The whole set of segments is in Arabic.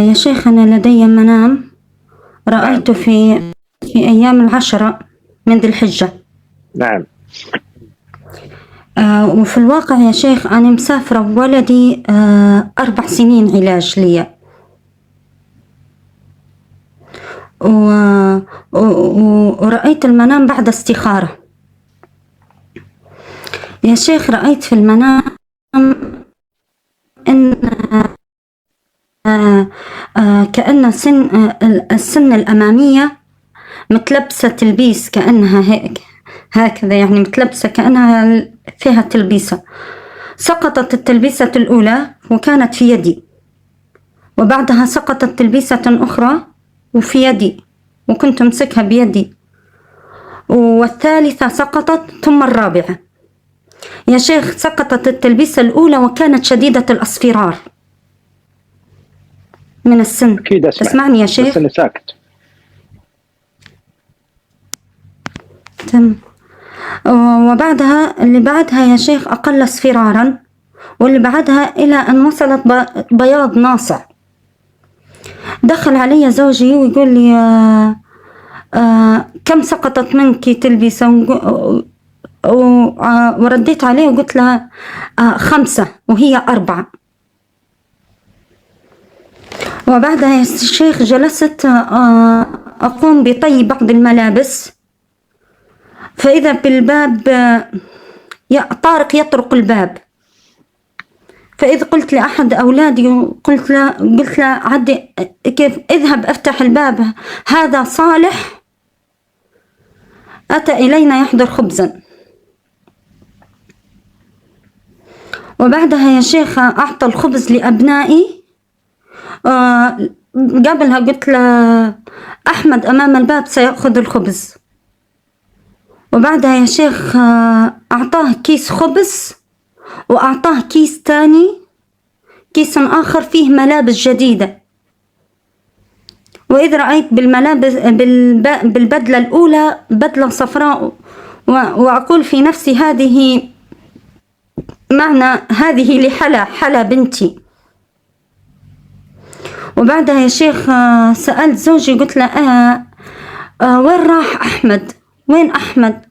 يا شيخ أنا لدي منام رأيت في أيام 10 من ذي الحجة. نعم. وفي الواقع يا شيخ أنا مسافرة وولدي 4 سنين علاج لي، ورأيت المنام بعد استخارة. يا شيخ رأيت في المنام إن كأن السن الأمامية متلبسة تلبيس، كأنها هكذا يعني متلبسة كأنها فيها تلبيسة. سقطت التلبيسة الأولى وكانت في يدي، وبعدها سقطت تلبيسة أخرى وفي يدي وكنت أمسكها بيدي، والثالثة سقطت ثم الرابعة. يا شيخ سقطت التلبيسة الأولى وكانت شديدة الأصفرار من السن. أكيد أسمع. تسمعني يا شيخ؟ بس أنا ساكت. تم. وبعدها اللي بعدها يا شيخ أقل اصفرارا، واللي بعدها إلى أن وصلت بياض ناصع. دخل علي زوجي ويقول لي كم سقطت منك تلبسة؟ ورديت عليه وقلت لها 5 وهي 4. وبعدها يا شيخ جلست أقوم بطي بعض الملابس، فإذا بالباب طارق يطرق الباب. فإذ قلت لأحد أولادي قلت له عدي كيف، اذهب افتح الباب، هذا صالح أتى إلينا يحضر خبزا. وبعدها يا شيخ أعطى الخبز لأبنائي. قبلها قلت له أحمد أمام الباب سيأخذ الخبز. وبعدها يا شيخ أعطاه كيس خبز وأعطاه كيس تاني، كيس آخر فيه ملابس جديدة. وإذ رأيت بالملابس بالبدلة الأولى بدلة صفراء، وأقول في نفسي هذه معنى هذه لحلا بنتي. وبعدها يا شيخ سألت زوجي قلت له وين راح أحمد؟ وين أحمد؟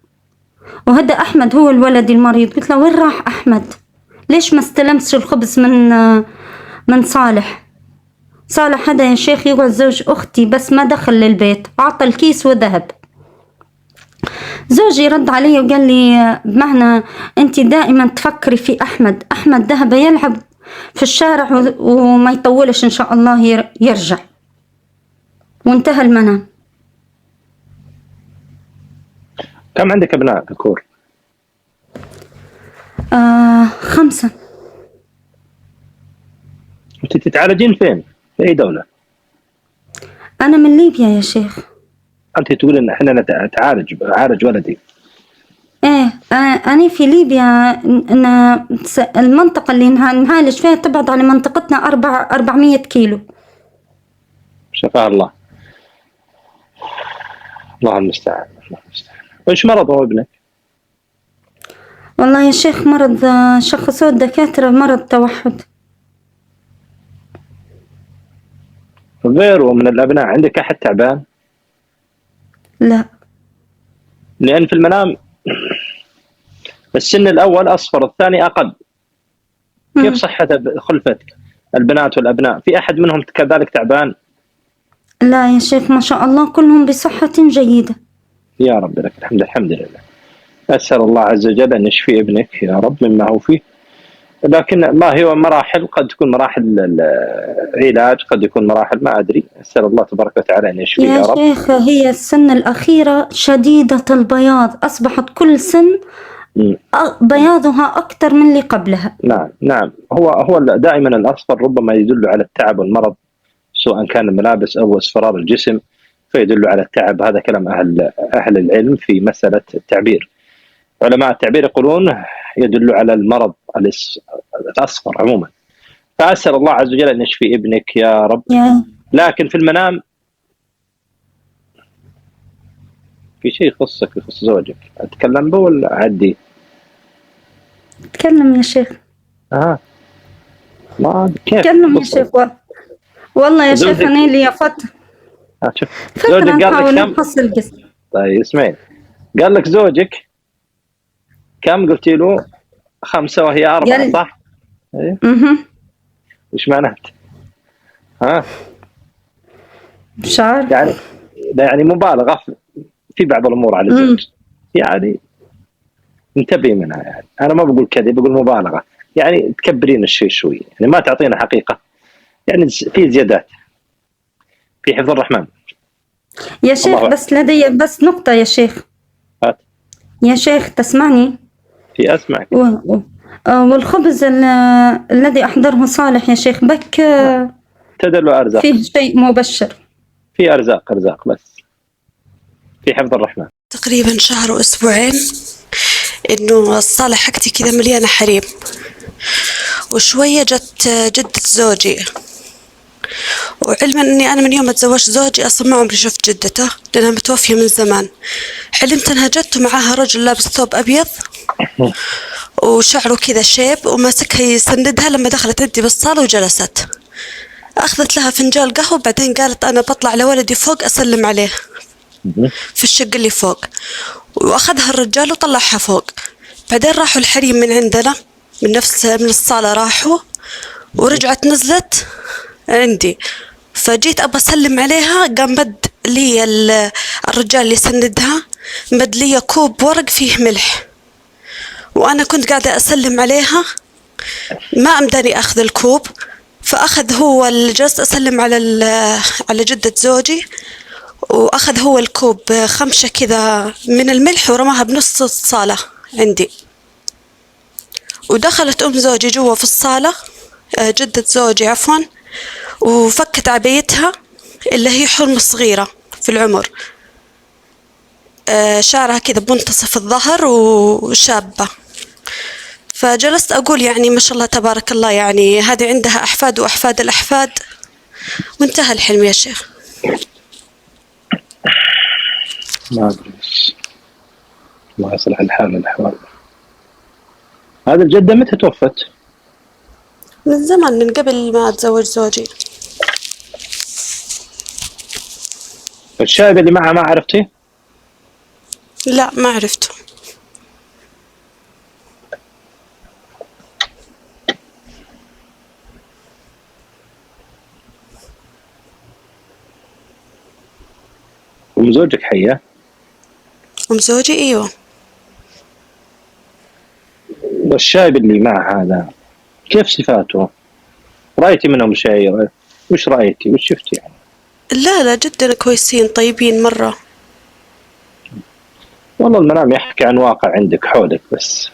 وهذا أحمد هو الولد المريض. قلت له وين راح أحمد؟ ليش ما استلمتش الخبز من صالح؟ صالح هذا يا شيخ يقعد زوج أختي بس ما دخل للبيت، عطى الكيس وذهب. زوجي رد علي وقال لي بمعنى أنت دائما تفكري في أحمد ذهب يلعب في الشارع وما يطولش إن شاء الله يرجع. وانتهى المنام. كم عندك أبناء ذكور؟ 5. أنت تتعالجين فين؟ في أي دولة؟ أنا من ليبيا يا شيخ. أنت تقول إن إحنا أعالج ولدي. إيه أنا في ليبيا. المنطقة اللي نعالج فيها تبعد عن منطقتنا 400 كيلو. شفاه الله. الله المستعان. وإيش مرض ابنك؟ والله يا شيخ مرض شخصوه الدكاترة مرض توحد. غيره من الأبناء عندك أحد تعبان؟ لا. لأن في المنام السن الأول أصفر الثاني أقل. كيف صحة خلفتك البنات والأبناء؟ في أحد منهم كذلك تعبان؟ لا يا شيخ ما شاء الله كلهم بصحة جيدة. يا رب لك الحمد لله. أسأل الله عز وجل أن يشفي ابنك يا رب مما هو فيه. لكن ما هي مراحل، قد تكون مراحل علاج، قد يكون مراحل ما أدري. أسأل الله تبارك وتعالى أن يشفي يا رب. يا شيخ هي السن الأخيرة شديدة البياض، أصبحت كل سن بياضها أكثر من اللي قبلها. نعم. هو دائما الأصفر ربما يدل على التعب والمرض، سواء كان الملابس أو اصفرار الجسم، فيدل على التعب. هذا كلام أهل العلم في مسألة التعبير. علماء التعبير يقولون يدل على المرض الأصفر عموما. فأسأل الله عز وجل أن يشفي ابنك يا رب. لكن في المنام في شيء يخصك يخص زوجك، أتكلم به ولا عدي؟ تكلم يا شيخ. ما كيف تكلم يا شيخ. والله يا زوجك- شيخ أنا لي فترة شوف فترة زوجك قال نحاول لك كم؟ نحصل قسط. طيب اسمعين، قال لك زوجك كم؟ قلتي له 5 وهي 4 قال صح؟ ايه وش معناته؟ ها مش عارف. يعني ده يعني مبالغة في بعض الأمور على الزوج، يعني انتبهي منها. يعني أنا ما بقول كذا، بقول مبالغة، يعني تكبرين الشيء شوي، يعني ما تعطينا حقيقة، يعني في زيادات في حفظ الرحمن. يا شيخ الله بس لدي بس نقطة يا شيخ. هات. يا شيخ تسمعني؟ في أسمعك. والخبز الذي أحضره صالح يا شيخ بك تدل أرزاق، فيه شيء مبشر. في أرزاق بس، في حفظ الرحمن. تقريبا شهر وأسبوعين إنه الصالة حقتي كذا مليانة حريم، وشوية جت جدة زوجي، وعلما إني أنا من يوم ما تزوجت زوجي أصلا ما عمري شفت جدته لأنها متوفية من زمان. حلمت أنها جت ومعاها رجل لابس ثوب أبيض وشعره كذا شيب وماسكها يسندها. لما دخلت عندي بالصالة وجلست أخذت لها فنجان قهوة، بعدين قالت أنا بطلع لولدي فوق أسلم عليه في الشقة اللي فوق، وأخذها الرجال وطلعها فوق. بعدين راحوا الحريم من عندنا من الصالة راحوا، ورجعت نزلت عندي، فجيت أبى أسلم عليها قام مد لي الرجال اللي يسندها مد لي كوب ورق فيه ملح، وأنا كنت قاعدة أسلم عليها ما أمداني أخذ الكوب، فأخذ هو اللي جلست أسلم على جدة زوجي، وأخذ هو الكوب خمشة كذا من الملح ورماها بنص الصالة عندي. ودخلت أم زوجي جوا في الصالة، جدة زوجي عفوا، وفكت عبايتها اللي هي حرمة صغيرة في العمر، شعرها كذا بمنتصف الظهر وشابة. فجلست أقول يعني ما شاء الله تبارك الله، يعني هذه عندها أحفاد وأحفاد الأحفاد. وانتهى الحلم يا شيخ. ما أدري، الله يصلح الحال والأحوال. هذا الجدة متى توفت؟ من زمان، من قبل ما أتزوج زوجي. الشايب اللي معها ما عرفتي؟ لا ما عرفته. أم زوجك حية؟ أم زوجي أيوة. والشايب اللي معه هذا كيف صفاته؟ رأيتي منهم شيء؟ وش رأيتي؟ وش شفتي يعني؟ لا جدا كويسين طيبين مرة. والله المنام يحكي عن واقع عندك حولك بس.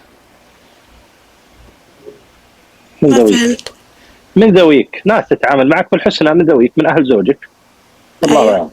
ما فهمت. من ذويك ناس تتعامل معك بالحسنى، من ذويك من أهل زوجك. الله يعلم.